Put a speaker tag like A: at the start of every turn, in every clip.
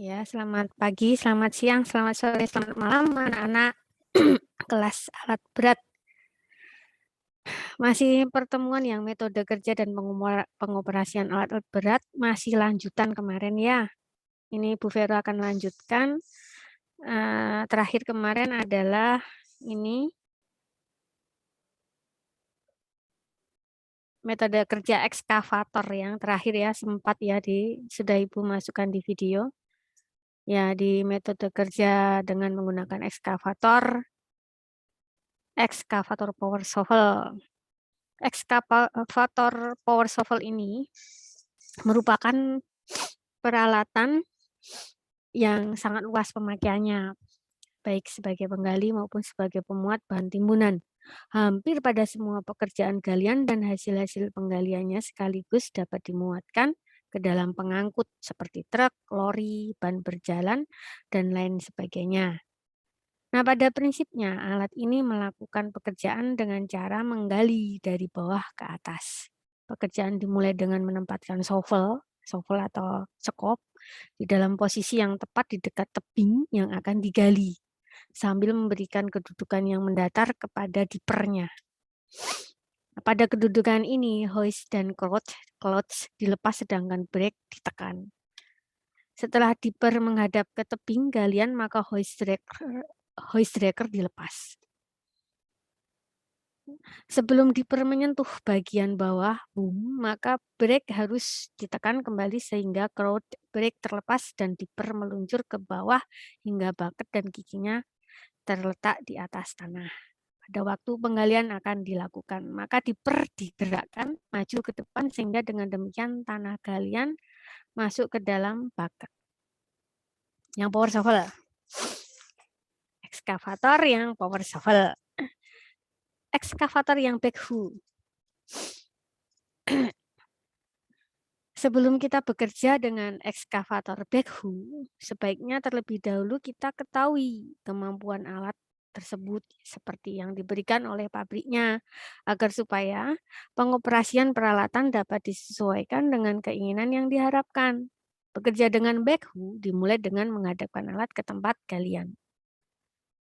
A: Ya, selamat pagi, selamat siang, selamat sore, selamat malam, anak-anak kelas alat berat. Masih pertemuan yang metode kerja dan pengoperasian alat berat, masih lanjutan kemarin ya. Ini Bu Vero akan lanjutkan. Terakhir kemarin adalah ini metode kerja ekskavator yang terakhir ya, sempat ya sudah Ibu masukkan di video. Ya, di metode kerja dengan menggunakan ekskavator power shovel. Ekskavator power shovel ini merupakan peralatan yang sangat luas pemakaiannya, baik sebagai penggali maupun sebagai pemuat bahan timbunan. Hampir pada semua pekerjaan galian dan hasil-hasil penggaliannya sekaligus dapat dimuatkan ke dalam pengangkut seperti truk, lori, ban berjalan, dan lain sebagainya. Nah, pada prinsipnya alat ini melakukan pekerjaan dengan cara menggali dari bawah ke atas. Pekerjaan dimulai dengan menempatkan shovel atau sekop di dalam posisi yang tepat di dekat tebing yang akan digali, sambil memberikan kedudukan yang mendatar kepada dipernya. Pada kedudukan ini, hoist dan clutch dilepas sedangkan brake ditekan. Setelah diper menghadap ke tebing galian, maka hoist dragger dilepas. Sebelum diper menyentuh bagian bawah boom, maka brake harus ditekan kembali sehingga crowd brake terlepas dan diper meluncur ke bawah hingga bucket dan giginya terletak di atas tanah. Pada waktu penggalian akan dilakukan, maka diper digerakkan maju ke depan sehingga dengan demikian tanah galian masuk ke dalam bucket. Yang power shovel. Ekskavator yang power shovel. Ekskavator yang backhoe. Sebelum kita bekerja dengan ekskavator backhoe, sebaiknya terlebih dahulu kita ketahui kemampuan alat tersebut seperti yang diberikan oleh pabriknya, agar supaya pengoperasian peralatan dapat disesuaikan dengan keinginan yang diharapkan. Bekerja dengan backhoe dimulai dengan menghadapkan alat ke tempat galian.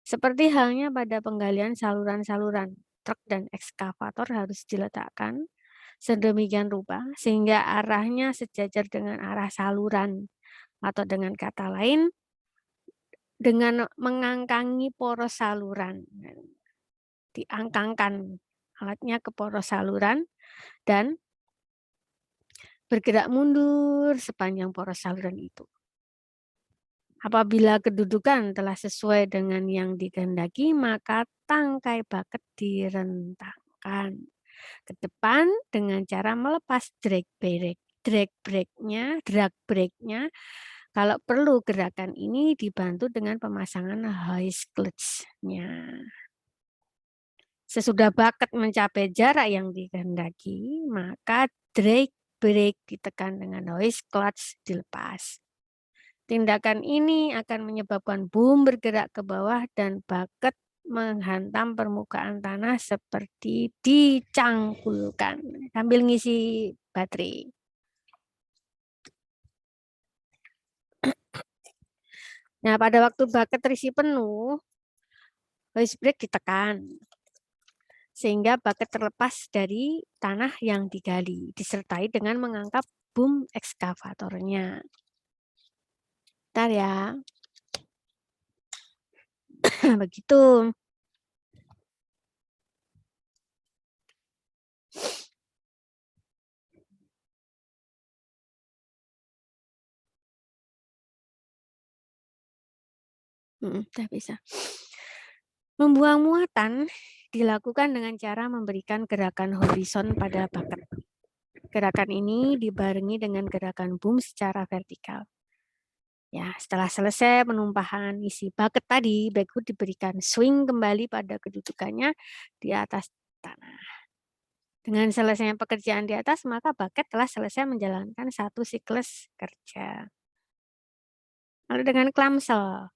A: Seperti halnya pada penggalian saluran-saluran, truk dan ekskavator harus diletakkan sedemikian rupa sehingga arahnya sejajar dengan arah saluran, atau dengan kata lain dengan mengangkangi poros saluran. Diangkangkan alatnya ke poros saluran dan bergerak mundur sepanjang poros saluran itu. Apabila kedudukan telah sesuai dengan yang dikehendaki, maka tangkai bucket direntangkan ke depan dengan cara melepas drag brake-nya. Kalau perlu gerakan ini dibantu dengan pemasangan hoist clutch-nya. Sesudah bucket mencapai jarak yang dikehendaki, maka drag brake ditekan dengan hoist clutch dilepas. Tindakan ini akan menyebabkan boom bergerak ke bawah dan bucket menghantam permukaan tanah seperti dicangkulkan sambil ngisi baterai. Nah, pada waktu bucket terisi penuh, hoist brake ditekan sehingga bucket terlepas dari tanah yang digali, disertai dengan mengangkat boom ekskavatornya. Bentar ya. Begitu. Udah bisa. Membuang muatan dilakukan dengan cara memberikan gerakan horizon pada bucket. Gerakan ini dibarengi dengan gerakan boom secara vertikal. Ya, setelah selesai penumpahan isi bucket tadi, backhoe diberikan swing kembali pada kedudukannya di atas tanah. Dengan selesainya pekerjaan di atas, maka bucket telah selesai menjalankan satu siklus kerja. Lalu dengan clamshell.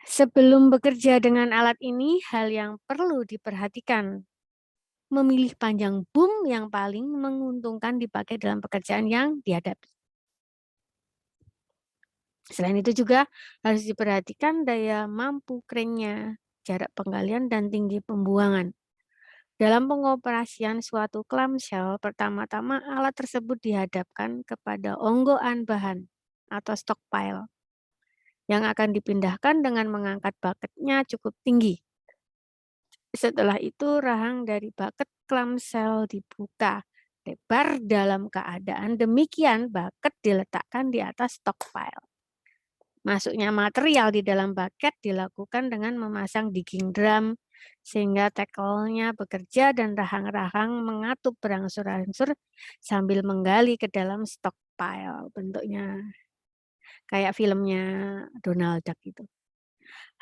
A: Sebelum bekerja dengan alat ini, hal yang perlu diperhatikan memilih panjang boom yang paling menguntungkan dipakai dalam pekerjaan yang dihadapi. Selain itu juga harus diperhatikan daya mampu kerennya, jarak penggalian, dan tinggi pembuangan. Dalam pengoperasian suatu clamshell, pertama-tama alat tersebut dihadapkan kepada onggoan bahan atau stockpile yang akan dipindahkan dengan mengangkat bucketnya cukup tinggi. Setelah itu rahang dari bucket clamshell dibuka lebar dalam keadaan demikian bucket diletakkan di atas stockpile. Masuknya material di dalam bucket dilakukan dengan memasang digging drum sehingga tackle-nya bekerja dan rahang-rahang mengatup berangsur-angsur sambil menggali ke dalam stockpile. Bentuknya kayak filmnya Donald Duck itu.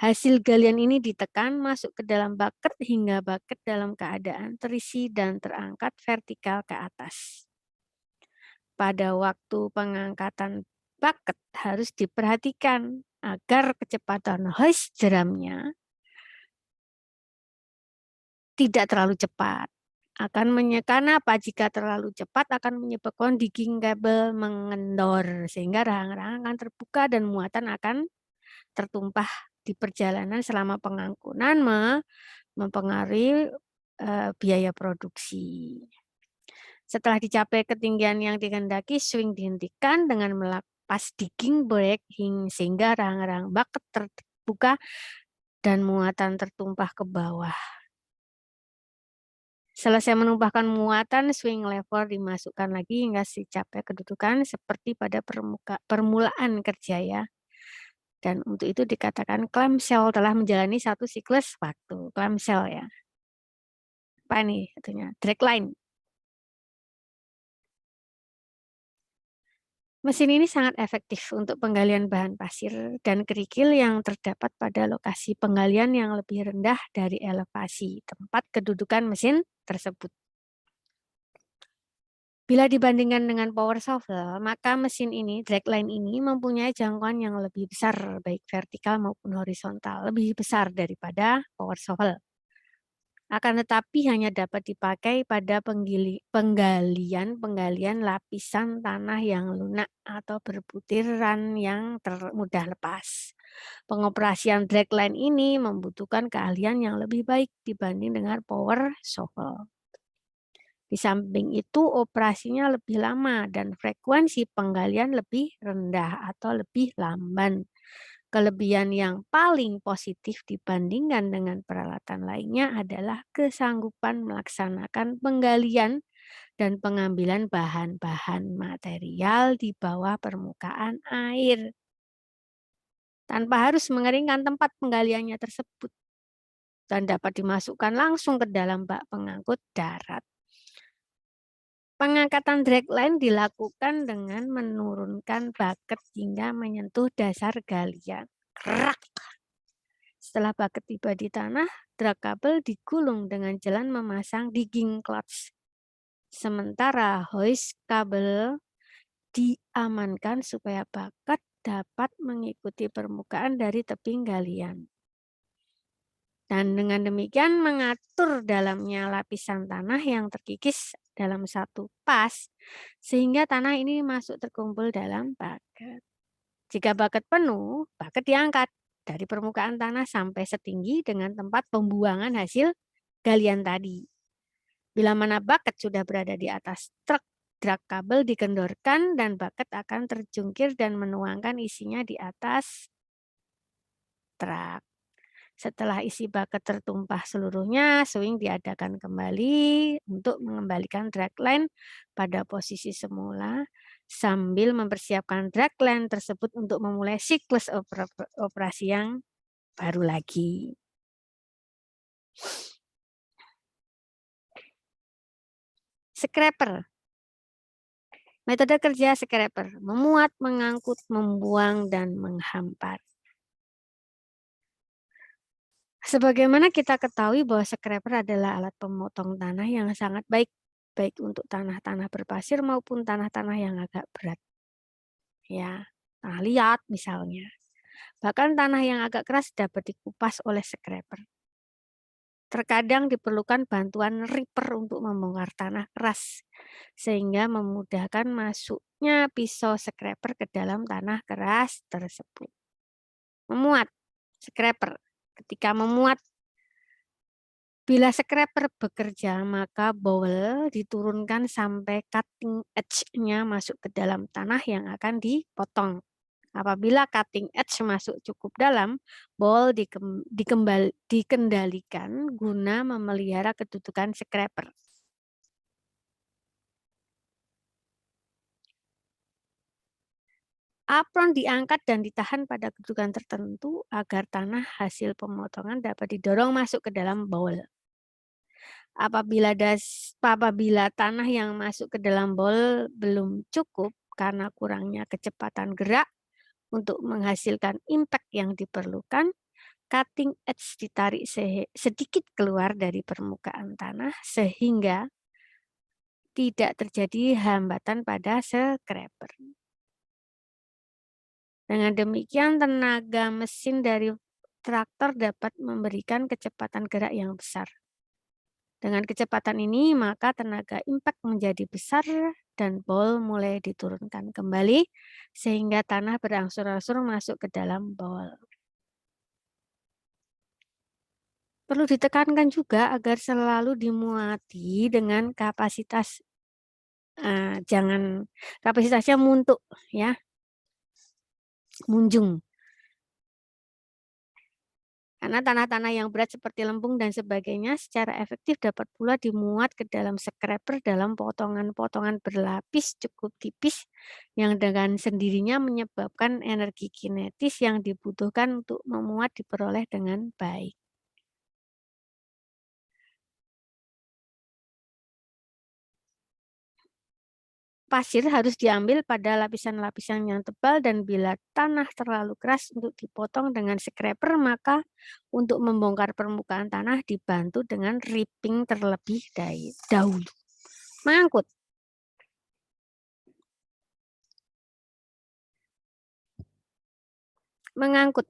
A: Hasil galian ini ditekan masuk ke dalam bucket hingga bucket dalam keadaan terisi dan terangkat vertikal ke atas. Pada waktu pengangkatan bucket harus diperhatikan agar kecepatan hoist drumnya tidak terlalu cepat. Karena apa? Jika terlalu cepat akan menyebabkan digging kabel mengendor sehingga rahang-rahang akan terbuka dan muatan akan tertumpah di perjalanan selama pengangkutan mempengaruhi biaya produksi. Setelah dicapai ketinggian yang dikehendaki, swing dihentikan dengan melepas digging brake sehingga rahang-rahang bucket terbuka dan muatan tertumpah ke bawah. Selesai menumpahkan muatan, swing lever dimasukkan lagi hingga dicapai kedudukan seperti pada permulaan kerja ya. Dan untuk itu dikatakan clamshell telah menjalani satu siklus waktu. Clamshell ya. Apa nih katanya? Dragline. Mesin ini sangat efektif untuk penggalian bahan pasir dan kerikil yang terdapat pada lokasi penggalian yang lebih rendah dari elevasi tempat kedudukan mesin tersebut. Bila dibandingkan dengan power shovel, maka mesin ini, dragline ini mempunyai jangkauan yang lebih besar, baik vertikal maupun horizontal, lebih besar daripada power shovel. Akan tetapi hanya dapat dipakai pada penggalian lapisan tanah yang lunak atau berbutiran yang mudah lepas. Pengoperasian dragline ini membutuhkan keahlian yang lebih baik dibanding dengan power shovel. Di samping itu operasinya lebih lama dan frekuensi penggalian lebih rendah atau lebih lamban. Kelebihan yang paling positif dibandingkan dengan peralatan lainnya adalah kesanggupan melaksanakan penggalian dan pengambilan bahan-bahan material di bawah permukaan air tanpa harus mengeringkan tempat penggaliannya tersebut dan dapat dimasukkan langsung ke dalam bak pengangkut darat. Pengangkatan dragline dilakukan dengan menurunkan bucket hingga menyentuh dasar galian. Kerak. Setelah bucket tiba di tanah, drag kabel digulung dengan jalan memasang digging clutch. Sementara hoist kabel diamankan supaya bucket dapat mengikuti permukaan dari tebing galian. Dan dengan demikian mengatur dalamnya lapisan tanah yang terkikis dalam satu pas, sehingga tanah ini masuk terkumpul dalam bucket. Jika bucket penuh, bucket diangkat dari permukaan tanah sampai setinggi dengan tempat pembuangan hasil galian tadi. Bila mana bucket sudah berada di atas truk, drag kabel dikendorkan dan bucket akan terjungkir dan menuangkan isinya di atas truk. Setelah isi bucket tertumpah seluruhnya, swing diadakan kembali untuk mengembalikan dragline pada posisi semula sambil mempersiapkan dragline tersebut untuk memulai siklus operasi yang baru lagi. Scraper. Metode kerja scraper, memuat, mengangkut, membuang, dan menghampar. Sebagaimana kita ketahui bahwa scraper adalah alat pemotong tanah yang sangat baik untuk tanah-tanah berpasir maupun tanah-tanah yang agak berat. Ya, tanah liat misalnya. Bahkan tanah yang agak keras dapat dikupas oleh scraper. Terkadang diperlukan bantuan ripper untuk membongkar tanah keras, sehingga memudahkan masuknya pisau scraper ke dalam tanah keras tersebut. Memuat scraper. Ketika memuat, bila scraper bekerja, maka bowl diturunkan sampai cutting edge-nya masuk ke dalam tanah yang akan dipotong. Apabila cutting edge masuk cukup dalam, bowl dikendalikan guna memelihara kedudukan scraper. Apron diangkat dan ditahan pada kedudukan tertentu agar tanah hasil pemotongan dapat didorong masuk ke dalam bowl. Apabila tanah yang masuk ke dalam bowl belum cukup karena kurangnya kecepatan gerak untuk menghasilkan impact yang diperlukan, cutting edge ditarik sedikit keluar dari permukaan tanah sehingga tidak terjadi hambatan pada scraper. Dengan demikian, tenaga mesin dari traktor dapat memberikan kecepatan gerak yang besar. Dengan kecepatan ini, maka tenaga impact menjadi besar dan bowl mulai diturunkan kembali sehingga tanah berangsur-angsur masuk ke dalam bowl. Perlu ditekankan juga agar selalu dimuati dengan kapasitas jangan kapasitasnya muntuk ya. Munjung. Karena tanah-tanah yang berat seperti lempung dan sebagainya secara efektif dapat pula dimuat ke dalam scraper dalam potongan-potongan berlapis cukup tipis yang dengan sendirinya menyebabkan energi kinetis yang dibutuhkan untuk memuat diperoleh dengan baik. Pasir harus diambil pada lapisan-lapisan yang tebal dan bila tanah terlalu keras untuk dipotong dengan scraper, maka untuk membongkar permukaan tanah dibantu dengan ripping terlebih dahulu. Mengangkut. Mengangkut.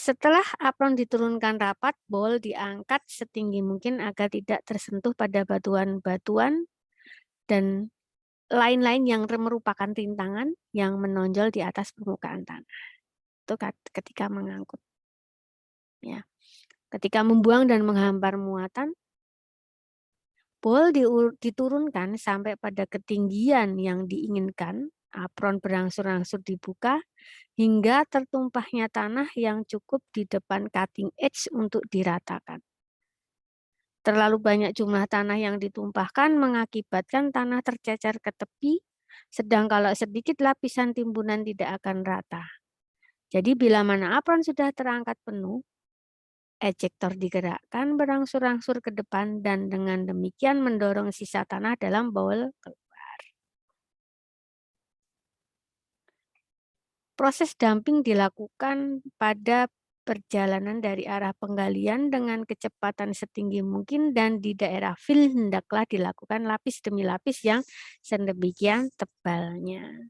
A: Setelah apron diturunkan rapat, bowl diangkat setinggi mungkin agar tidak tersentuh pada batuan-batuan dan lain-lain yang merupakan rintangan yang menonjol di atas permukaan tanah. Itu ketika mengangkut. Ya. Ketika membuang dan menghampar muatan, bowl diturunkan sampai pada ketinggian yang diinginkan, apron berangsur-angsur dibuka, hingga tertumpahnya tanah yang cukup di depan cutting edge untuk diratakan. Terlalu banyak jumlah tanah yang ditumpahkan mengakibatkan tanah tercecer ke tepi, sedang kalau sedikit lapisan timbunan tidak akan rata. Jadi bila mana apron sudah terangkat penuh, ejektor digerakkan berangsur-angsur ke depan dan dengan demikian mendorong sisa tanah dalam bowl keluar. Proses dumping dilakukan pada perjalanan dari arah penggalian dengan kecepatan setinggi mungkin dan di daerah fill hendaklah dilakukan lapis demi lapis yang sedemikian tebalnya.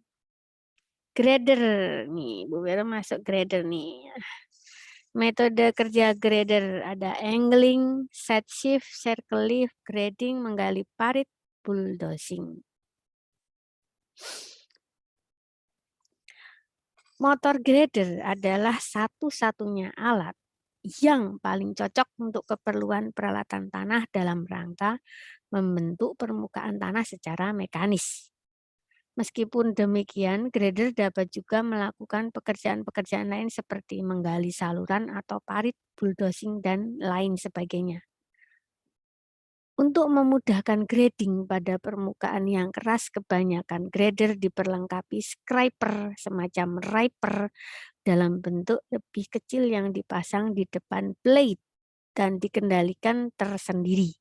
A: Grader nih, Bu Vero masuk grader nih. Metode kerja grader ada angling, set shift, circle lift, grading, menggali parit, bulldozing. Motor grader adalah satu-satunya alat yang paling cocok untuk keperluan peralatan tanah dalam rangka membentuk permukaan tanah secara mekanis. Meskipun demikian, grader dapat juga melakukan pekerjaan-pekerjaan lain seperti menggali saluran atau parit, bulldozing, dan lain sebagainya. Untuk memudahkan grading pada permukaan yang keras, kebanyakan grader diperlengkapi scraper semacam ripper dalam bentuk lebih kecil yang dipasang di depan blade dan dikendalikan tersendiri.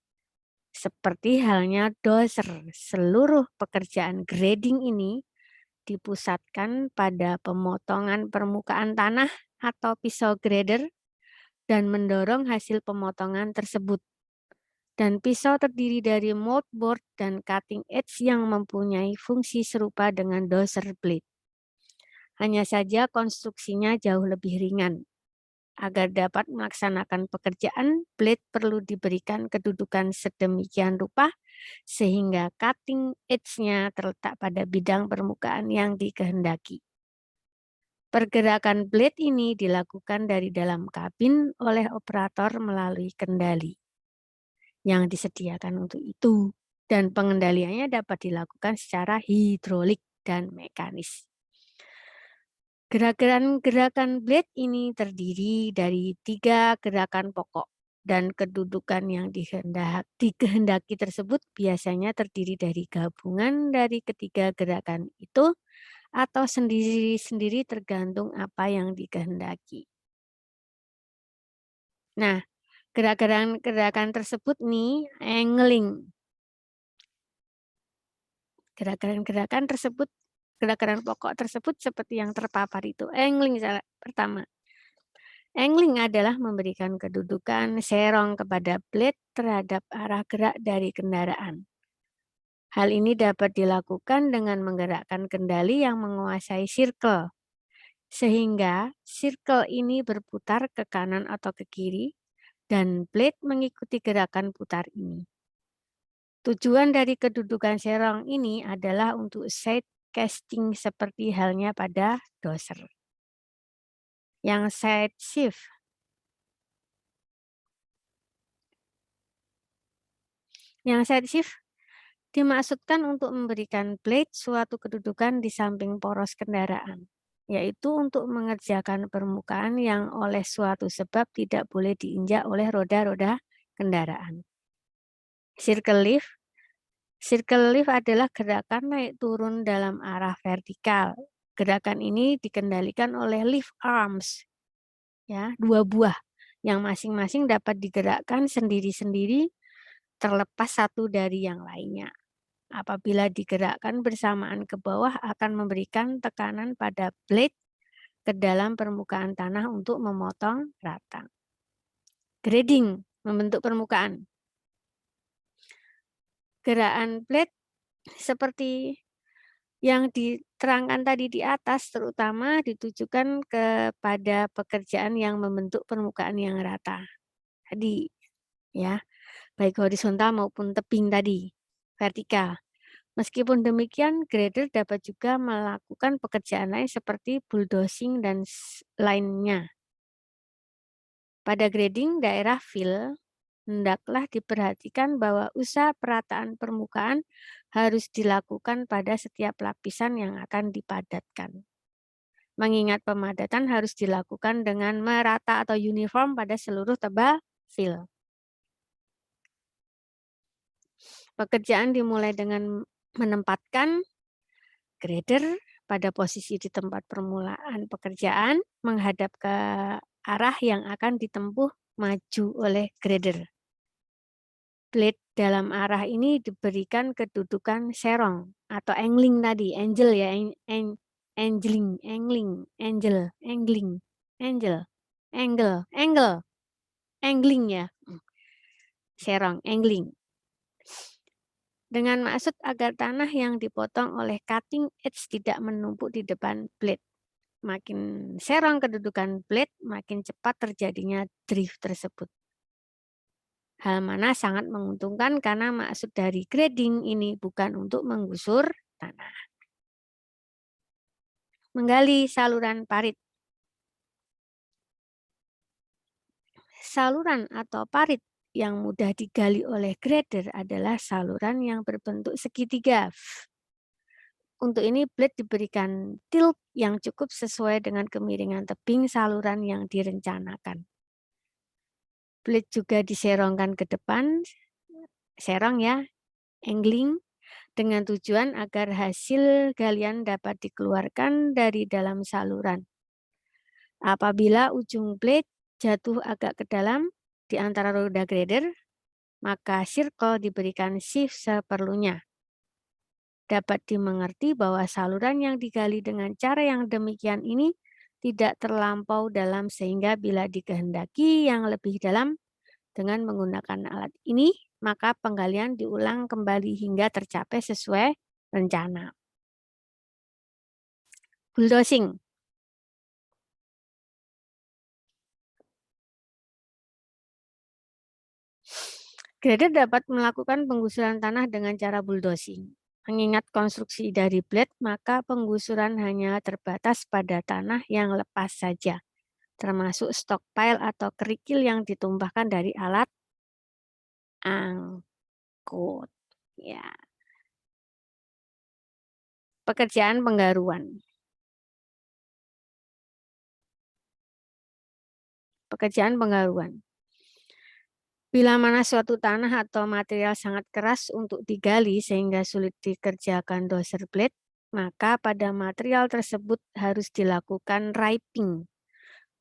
A: Seperti halnya dozer, seluruh pekerjaan grading ini dipusatkan pada pemotongan permukaan tanah atau pisau grader dan mendorong hasil pemotongan tersebut. Dan pisau terdiri dari mouthboard dan cutting edge yang mempunyai fungsi serupa dengan dozer blade. Hanya saja konstruksinya jauh lebih ringan. Agar dapat melaksanakan pekerjaan, blade perlu diberikan kedudukan sedemikian rupa sehingga cutting edge-nya terletak pada bidang permukaan yang dikehendaki. Pergerakan blade ini dilakukan dari dalam kabin oleh operator melalui kendali yang disediakan untuk itu, dan pengendaliannya dapat dilakukan secara hidrolik dan mekanis. Gerakan-gerakan blade ini terdiri dari 3 gerakan pokok, dan kedudukan yang dikehendaki tersebut biasanya terdiri dari gabungan dari ketiga gerakan itu atau sendiri-sendiri tergantung apa yang dikehendaki. Nah, gerakan-gerakan tersebut nih angling. Gerakan-gerakan tersebut, gerakan pokok tersebut seperti yang terpapar itu. Angling pertama. Angling adalah memberikan kedudukan serong kepada blade terhadap arah gerak dari kendaraan. Hal ini dapat dilakukan dengan menggerakkan kendali yang menguasai circle, sehingga circle ini berputar ke kanan atau ke kiri, dan blade mengikuti gerakan putar ini. Tujuan dari kedudukan serong ini adalah untuk side casting seperti halnya pada doser. Yang side shift. Yang side shift dimaksudkan untuk memberikan blade suatu kedudukan di samping poros kendaraan, yaitu untuk mengerjakan permukaan yang oleh suatu sebab tidak boleh diinjak oleh roda-roda kendaraan. Circle lift. Circle lift adalah gerakan naik turun dalam arah vertikal. Gerakan ini dikendalikan oleh lift arms, ya, 2 buah, yang masing-masing dapat digerakkan sendiri-sendiri terlepas satu dari yang lainnya. Apabila digerakkan bersamaan ke bawah akan memberikan tekanan pada blade ke dalam permukaan tanah untuk memotong rata. Grading, membentuk permukaan. Gerakan blade seperti yang diterangkan tadi di atas terutama ditujukan kepada pekerjaan yang membentuk permukaan yang rata. Tadi, ya, baik horizontal maupun tebing tadi, vertikal. Meskipun demikian, grader dapat juga melakukan pekerjaan lain seperti bulldozing dan lainnya. Pada grading daerah fill, hendaklah diperhatikan bahwa usaha perataan permukaan harus dilakukan pada setiap lapisan yang akan dipadatkan. Mengingat pemadatan harus dilakukan dengan merata atau uniform pada seluruh tebal fill. Pekerjaan dimulai dengan menempatkan grader pada posisi di tempat permulaan pekerjaan menghadap ke arah yang akan ditempuh maju oleh grader. Blade dalam arah ini diberikan kedudukan serong atau angling tadi, angel ya, angling, angel, angling ya, serong, angling. Dengan maksud agar tanah yang dipotong oleh cutting edge tidak menumpuk di depan blade. Makin serong kedudukan blade, makin cepat terjadinya drift tersebut. Hal mana sangat menguntungkan karena maksud dari grading ini bukan untuk menggusur tanah. Menggali saluran parit. Saluran atau parit yang mudah digali oleh grader adalah saluran yang berbentuk segitiga. Untuk ini blade diberikan tilt yang cukup sesuai dengan kemiringan tebing saluran yang direncanakan. Blade juga diserongkan ke depan, serong ya, angling, dengan tujuan agar hasil galian dapat dikeluarkan dari dalam saluran. Apabila ujung blade jatuh agak ke dalam di antara roda grader, maka circle diberikan shift seperlunya. Dapat dimengerti bahwa saluran yang digali dengan cara yang demikian ini tidak terlampau dalam sehingga bila dikehendaki yang lebih dalam dengan menggunakan alat ini, maka penggalian diulang kembali hingga tercapai sesuai rencana. Bulldozing. Grader dapat melakukan penggusuran tanah dengan cara bulldozing. Mengingat konstruksi dari blade, maka penggusuran hanya terbatas pada tanah yang lepas saja, termasuk stockpile atau kerikil yang ditumpahkan dari alat angkut. Ya. Pekerjaan penggaruan. Pekerjaan penggaruan. Bila mana suatu tanah atau material sangat keras untuk digali sehingga sulit dikerjakan dozer blade, maka pada material tersebut harus dilakukan riping.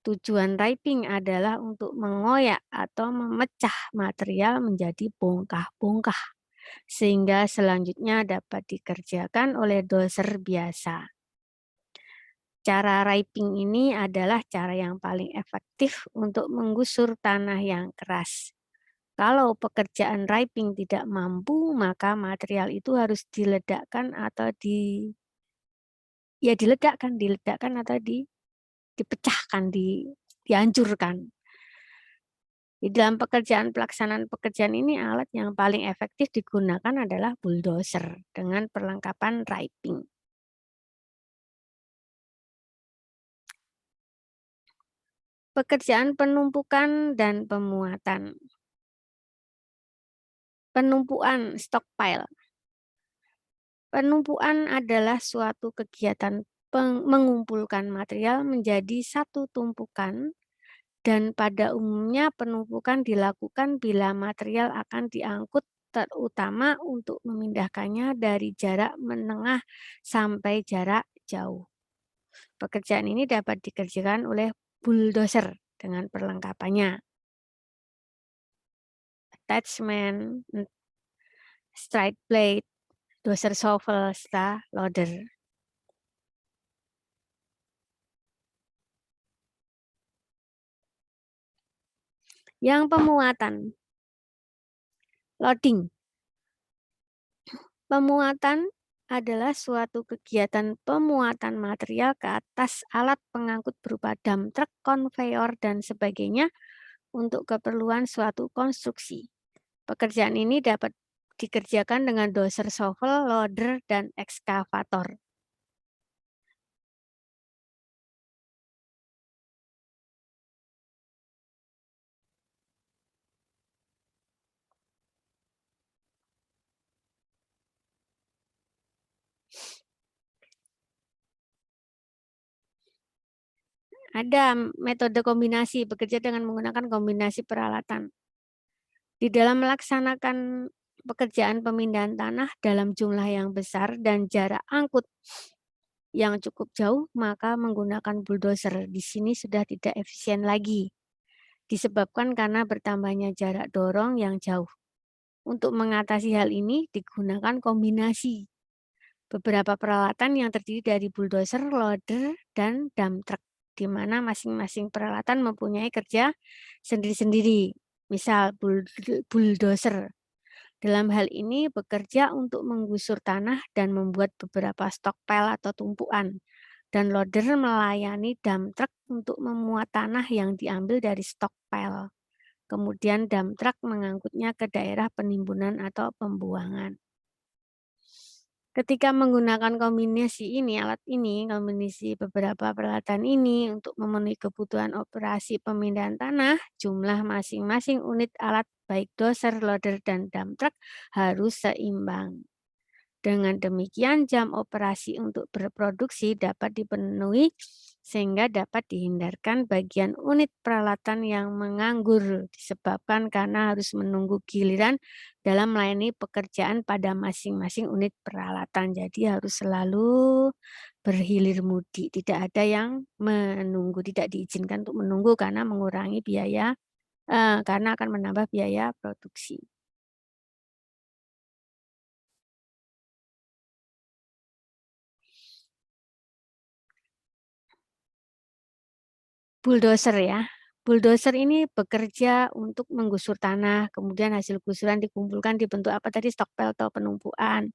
A: Tujuan riping adalah untuk mengoyak atau memecah material menjadi bongkah-bongkah, sehingga selanjutnya dapat dikerjakan oleh dozer biasa. Cara riping ini adalah cara yang paling efektif untuk menggusur tanah yang keras. Kalau pekerjaan riping tidak mampu, maka material itu harus diledakkan atau diledakkan atau dipecahkan, dihancurkan. Di dalam pelaksanaan pekerjaan ini, alat yang paling efektif digunakan adalah bulldozer dengan perlengkapan riping. Pekerjaan penumpukan dan pemuatan. Penumpuan stockpile. Penumpuan adalah suatu kegiatan mengumpulkan material menjadi satu tumpukan, dan pada umumnya penumpukan dilakukan bila material akan diangkut, terutama untuk memindahkannya dari jarak menengah sampai jarak jauh. Pekerjaan ini dapat dikerjakan oleh bulldozer dengan perlengkapannya. Attachment, stride blade, dozer shovel, serta loader. Yang pemuatan, loading. Pemuatan adalah suatu kegiatan pemuatan material ke atas alat pengangkut berupa dump truck, konveyor, dan sebagainya untuk keperluan suatu konstruksi. Pekerjaan ini dapat dikerjakan dengan dozer shovel, loader, dan ekskavator. Ada metode kombinasi, bekerja dengan menggunakan kombinasi peralatan. Di dalam melaksanakan pekerjaan pemindahan tanah dalam jumlah yang besar dan jarak angkut yang cukup jauh, maka menggunakan bulldozer di sini sudah tidak efisien lagi, disebabkan karena bertambahnya jarak dorong yang jauh. Untuk mengatasi hal ini digunakan kombinasi beberapa peralatan yang terdiri dari bulldozer, loader, dan dump truck, di mana masing-masing peralatan mempunyai kerja sendiri-sendiri. Misal bulldozer dalam hal ini bekerja untuk menggusur tanah dan membuat beberapa stockpile atau tumpuan, dan loader melayani dump truck untuk memuat tanah yang diambil dari stockpile. Kemudian dump truck mengangkutnya ke daerah penimbunan atau pembuangan. Ketika menggunakan kombinasi beberapa peralatan ini untuk memenuhi kebutuhan operasi pemindahan tanah, jumlah masing-masing unit alat baik dozer, loader, dan dump truck harus seimbang. Dengan demikian, jam operasi untuk berproduksi dapat dipenuhi sehingga dapat dihindarkan bagian unit peralatan yang menganggur disebabkan karena harus menunggu giliran dalam melayani pekerjaan pada masing-masing unit peralatan. Jadi harus selalu berhilir mudik, tidak ada yang menunggu, tidak diizinkan untuk menunggu karena mengurangi biaya, karena akan menambah biaya produksi. Bulldozer ya. Bulldozer ini bekerja untuk menggusur tanah, kemudian hasil gusuran dikumpulkan dibentuk apa tadi, stockpile atau penumpuan.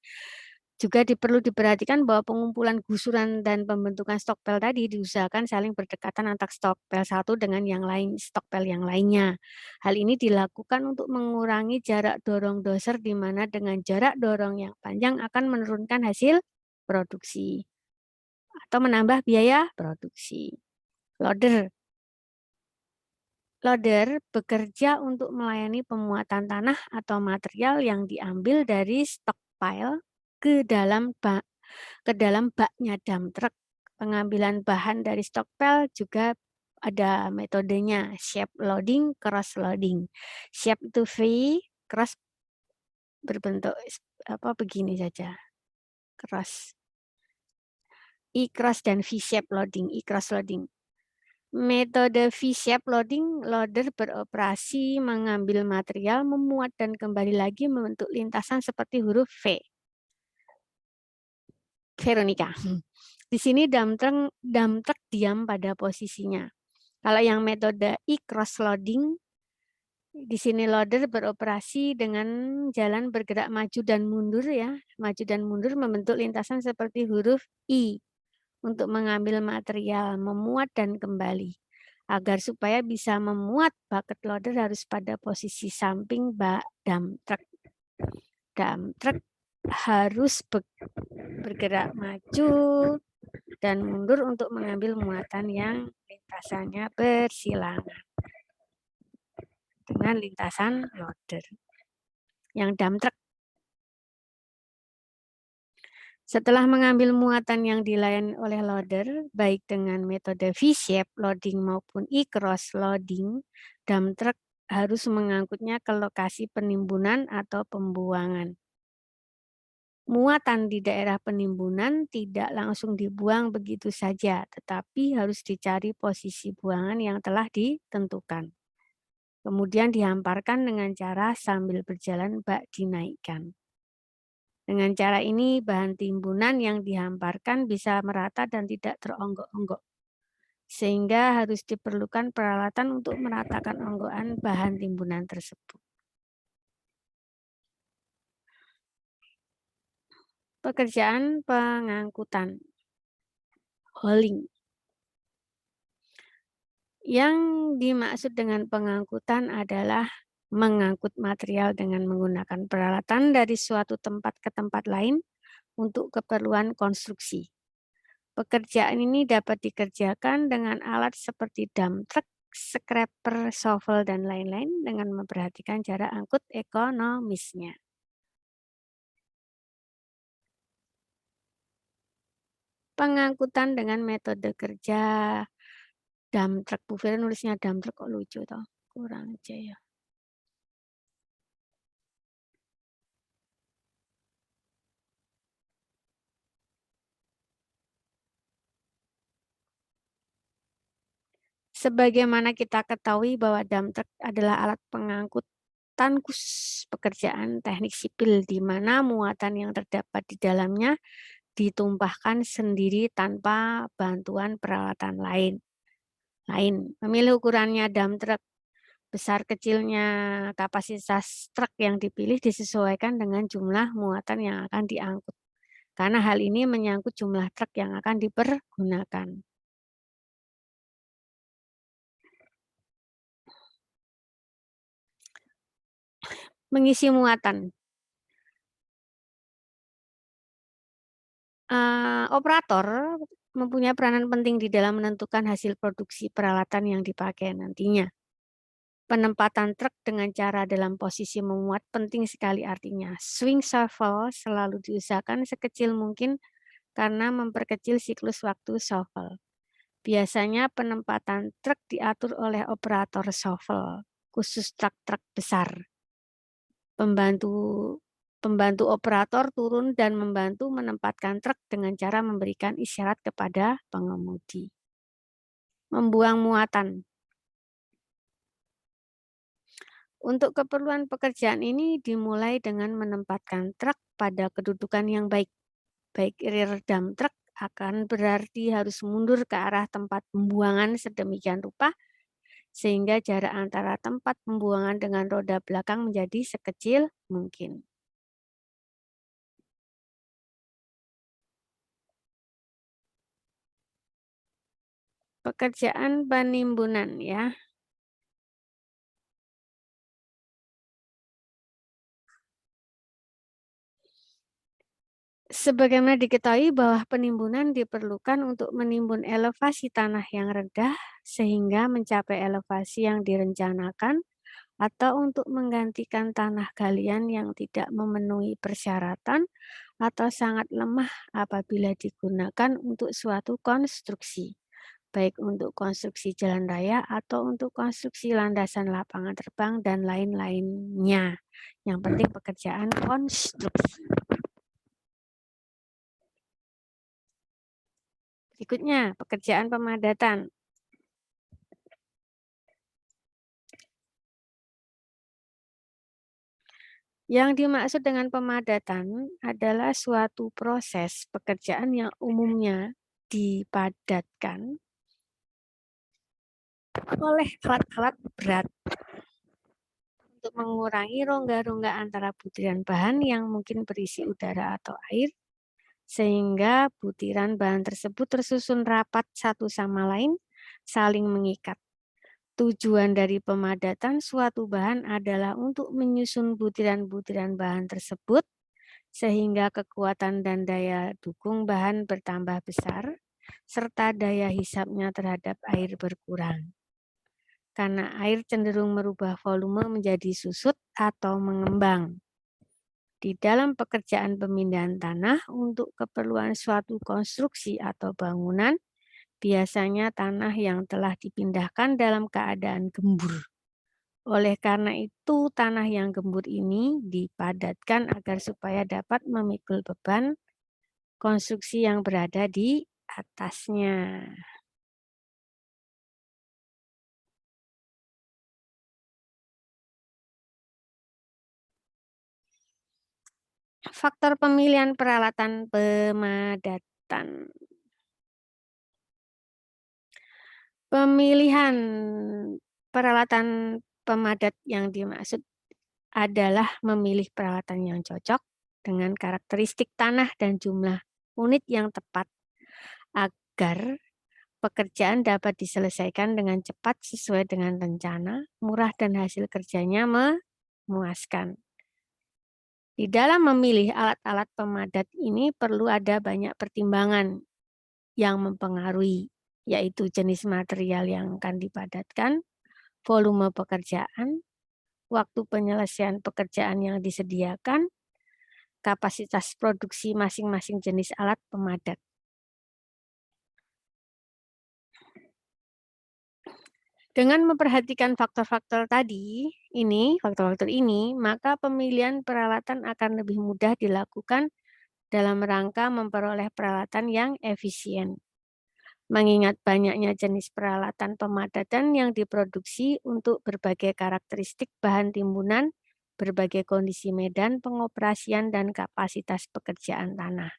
A: Juga perlu diperhatikan bahwa pengumpulan gusuran dan pembentukan stokpel tadi diusahakan saling berdekatan antara stokpel satu dengan yang lain, stokpel yang lainnya. Hal ini dilakukan untuk mengurangi jarak dorong doser di mana dengan jarak dorong yang panjang akan menurunkan hasil produksi atau menambah biaya produksi. Loader. Loader bekerja untuk melayani pemuatan tanah atau material yang diambil dari stockpile ke dalam baknya dump truck. Pengambilan bahan dari stockpile juga ada metodenya, shape loading, cross loading. Shape itu V, cross berbentuk begini saja. Cross. I-cross dan V-shape loading, I-cross loading. Metode V-shape loading, loader beroperasi mengambil material, memuat dan kembali lagi membentuk lintasan seperti huruf V. Veronica. Di sini dump truck diam pada posisinya. Kalau yang metode I-cross loading, di sini loader beroperasi dengan jalan bergerak maju dan mundur ya, maju dan mundur membentuk lintasan seperti huruf I untuk mengambil material, memuat dan kembali. Agar supaya bisa memuat, bucket loader harus pada posisi samping dump truck. Dump truck harus bergerak maju dan mundur untuk mengambil muatan yang lintasannya bersilangan dengan lintasan loader. Yang dump truck. Setelah mengambil muatan yang dilayani oleh loader, baik dengan metode V-shape loading maupun I-cross loading, dump truck harus mengangkutnya ke lokasi penimbunan atau pembuangan. Muatan di daerah penimbunan tidak langsung dibuang begitu saja, tetapi harus dicari posisi buangan yang telah ditentukan. Kemudian dihamparkan dengan cara sambil berjalan bak dinaikkan. Dengan cara ini, bahan timbunan yang dihamparkan bisa merata dan tidak teronggok-onggok. Sehingga harus diperlukan peralatan untuk meratakan onggokan bahan timbunan tersebut. Pekerjaan pengangkutan. Hauling. Yang dimaksud dengan pengangkutan adalah mengangkut material dengan menggunakan peralatan dari suatu tempat ke tempat lain untuk keperluan konstruksi. Pekerjaan ini dapat dikerjakan dengan alat seperti dump truck, scraper, shovel, dan lain-lain dengan memperhatikan jarak angkut ekonomisnya. Pengangkutan dengan metode kerja dump truck. Bu Fira nulisnya dump truck kok lucu toh? Kurang aja ya. Sebagaimana kita ketahui bahwa dump truck adalah alat pengangkutan khusus pekerjaan teknik sipil di mana muatan yang terdapat di dalamnya ditumpahkan sendiri tanpa bantuan peralatan lain. Memilih ukurannya dump truck, besar kecilnya kapasitas truk yang dipilih disesuaikan dengan jumlah muatan yang akan diangkut. Karena hal ini menyangkut jumlah truk yang akan dipergunakan. Mengisi muatan. Operator mempunyai peranan penting di dalam menentukan hasil produksi peralatan yang dipakai nantinya. Penempatan truk dengan cara dalam posisi memuat penting sekali artinya. Swing shovel selalu diusahakan sekecil mungkin karena memperkecil siklus waktu shovel. Biasanya penempatan truk diatur oleh operator shovel, khusus truk-truk besar. Pembantu operator turun dan membantu menempatkan truk dengan cara memberikan isyarat kepada pengemudi. Membuang muatan. Untuk keperluan pekerjaan ini dimulai dengan menempatkan truk pada kedudukan yang baik. Baik rear dump truck akan berarti harus mundur ke arah tempat pembuangan sedemikian rupa sehingga jarak antara tempat pembuangan dengan roda belakang menjadi sekecil mungkin. Pekerjaan penimbunan ya. Sebagaimana diketahui bahwa penimbunan diperlukan untuk menimbun elevasi tanah yang rendah sehingga mencapai elevasi yang direncanakan atau untuk menggantikan tanah galian yang tidak memenuhi persyaratan atau sangat lemah apabila digunakan untuk suatu konstruksi, baik untuk konstruksi jalan raya atau untuk konstruksi landasan lapangan terbang dan lain-lainnya. Yang penting pekerjaan konstruksi. Berikutnya, pekerjaan pemadatan. Yang dimaksud dengan pemadatan adalah suatu proses pekerjaan yang umumnya dipadatkan oleh alat-alat berat untuk mengurangi rongga-rongga antara butiran bahan yang mungkin berisi udara atau air, sehingga butiran bahan tersebut tersusun rapat satu sama lain, saling mengikat. Tujuan dari pemadatan suatu bahan adalah untuk menyusun butiran-butiran bahan tersebut, sehingga kekuatan dan daya dukung bahan bertambah besar, serta daya hisapnya terhadap air berkurang. Karena air cenderung merubah volume menjadi susut atau mengembang. Di dalam pekerjaan pemindahan tanah untuk keperluan suatu konstruksi atau bangunan, biasanya tanah yang telah dipindahkan dalam keadaan gembur. Oleh karena itu, tanah yang gembur ini dipadatkan agar supaya dapat memikul beban konstruksi yang berada di atasnya. Faktor pemilihan peralatan pemadatan. Pemilihan peralatan pemadat yang dimaksud adalah memilih peralatan yang cocok dengan karakteristik tanah dan jumlah unit yang tepat agar pekerjaan dapat diselesaikan dengan cepat sesuai dengan rencana, murah dan hasil kerjanya memuaskan. Di dalam memilih alat-alat pemadat ini perlu ada banyak pertimbangan yang mempengaruhi, yaitu jenis material yang akan dipadatkan, volume pekerjaan, waktu penyelesaian pekerjaan yang disediakan, kapasitas produksi masing-masing jenis alat pemadat. Dengan memperhatikan faktor-faktor ini, maka pemilihan peralatan akan lebih mudah dilakukan dalam rangka memperoleh peralatan yang efisien. Mengingat banyaknya jenis peralatan pemadatan yang diproduksi untuk berbagai karakteristik bahan timbunan, berbagai kondisi medan, pengoperasian, dan kapasitas pekerjaan tanah.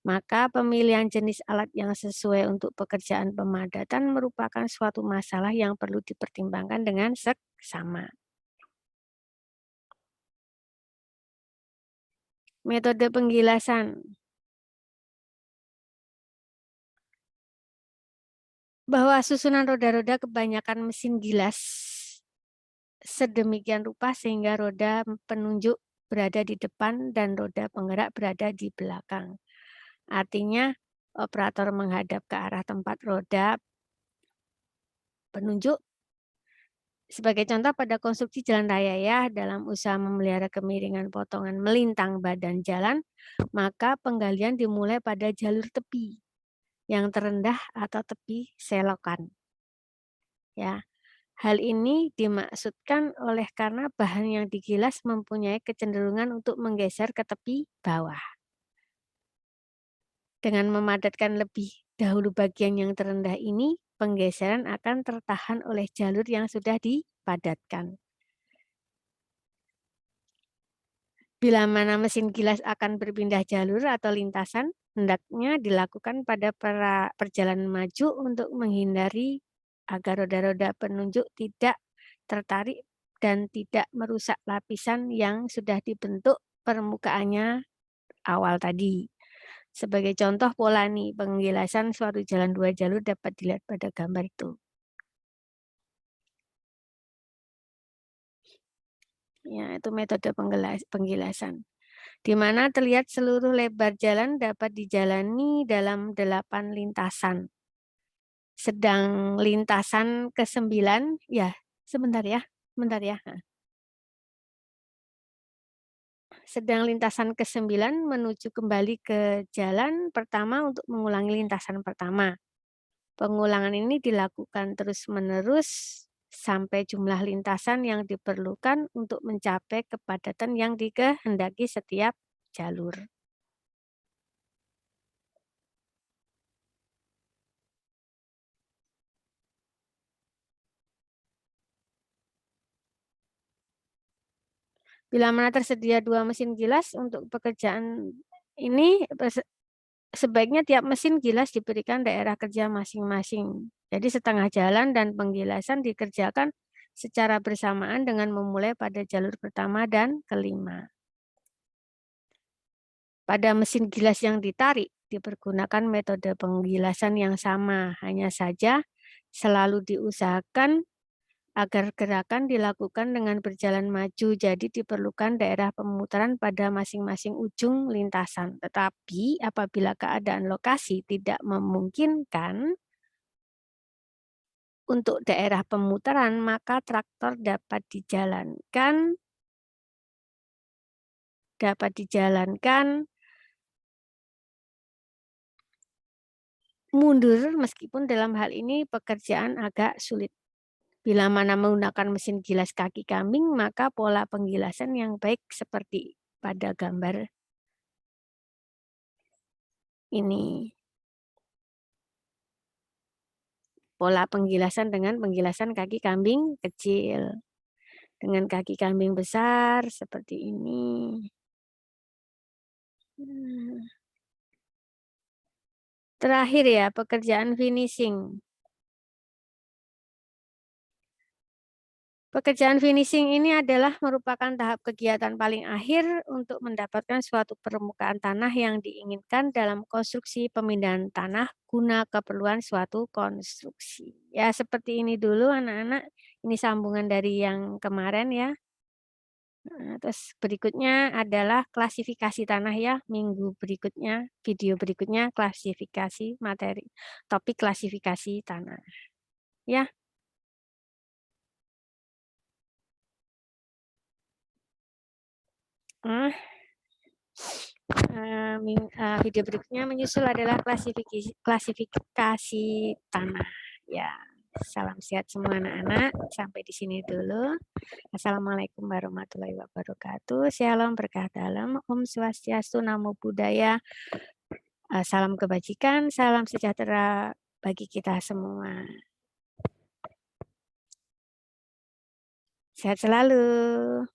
A: Maka pemilihan jenis alat yang sesuai untuk pekerjaan pemadatan merupakan suatu masalah yang perlu dipertimbangkan dengan seksama. Metode penggilasan. Bahwa susunan roda-roda kebanyakan mesin gilas sedemikian rupa sehingga roda penunjuk berada di depan dan roda penggerak berada di belakang. Artinya operator menghadap ke arah tempat roda penunjuk. Sebagai contoh pada konstruksi jalan raya ya, dalam usaha memelihara kemiringan potongan melintang badan jalan, maka penggalian dimulai pada jalur tepi yang terendah atau tepi selokan. Ya, hal ini dimaksudkan oleh karena bahan yang digilas mempunyai kecenderungan untuk menggeser ke tepi bawah. Dengan memadatkan lebih dahulu bagian yang terendah ini, penggeseran akan tertahan oleh jalur yang sudah dipadatkan. Bila mana mesin gilas akan berpindah jalur atau lintasan, hendaknya dilakukan pada perjalanan maju untuk menghindari agar roda-roda penunjuk tidak tertarik dan tidak merusak lapisan yang sudah dibentuk permukaannya awal tadi. Sebagai contoh pola nih, penjelasan suatu jalan 2 jalur dapat dilihat pada gambar itu. Ya, itu metode penjelasan. Di mana terlihat seluruh lebar jalan dapat dijalani dalam 8 lintasan. Sedang lintasan ke-9, ya, sebentar ya. Sedang lintasan ke-9 menuju kembali ke jalan pertama untuk mengulangi lintasan pertama. Pengulangan ini dilakukan terus-menerus sampai jumlah lintasan yang diperlukan untuk mencapai kepadatan yang dikehendaki setiap jalur. Bila mana tersedia 2 mesin gilas untuk pekerjaan ini, sebaiknya tiap mesin gilas diberikan daerah kerja masing-masing. Jadi setengah jalan dan penggilasan dikerjakan secara bersamaan dengan memulai pada jalur pertama dan kelima. Pada mesin gilas yang ditarik, dipergunakan metode penggilasan yang sama, hanya saja selalu diusahakan agar gerakan dilakukan dengan berjalan maju, jadi diperlukan daerah pemutaran pada masing-masing ujung lintasan. Tetapi apabila keadaan lokasi tidak memungkinkan untuk daerah pemutaran, maka traktor dapat dijalankan mundur, meskipun dalam hal ini pekerjaan agak sulit. Bila mana menggunakan mesin gilas kaki kambing, maka pola penggilasan yang baik seperti pada gambar ini. Pola penggilasan dengan penggilasan kaki kambing kecil. Dengan kaki kambing besar seperti ini. Terakhir ya, pekerjaan finishing. Pekerjaan finishing ini adalah merupakan tahap kegiatan paling akhir untuk mendapatkan suatu permukaan tanah yang diinginkan dalam konstruksi pemindahan tanah guna keperluan suatu konstruksi. Ya, seperti ini dulu anak-anak. Ini sambungan dari yang kemarin ya. Nah, terus berikutnya adalah klasifikasi tanah ya. Minggu berikutnya, video berikutnya klasifikasi materi, topik klasifikasi tanah. Ya. Video berikutnya menyusul adalah klasifikasi tanah. Ya, salam sehat semua anak-anak. Sampai di sini dulu. Assalamualaikum warahmatullahi wabarakatuh. Shalom berkah dalam. Om Swastiastu, Namo Buddhaya. Salam kebajikan, salam sejahtera bagi kita semua. Sehat selalu.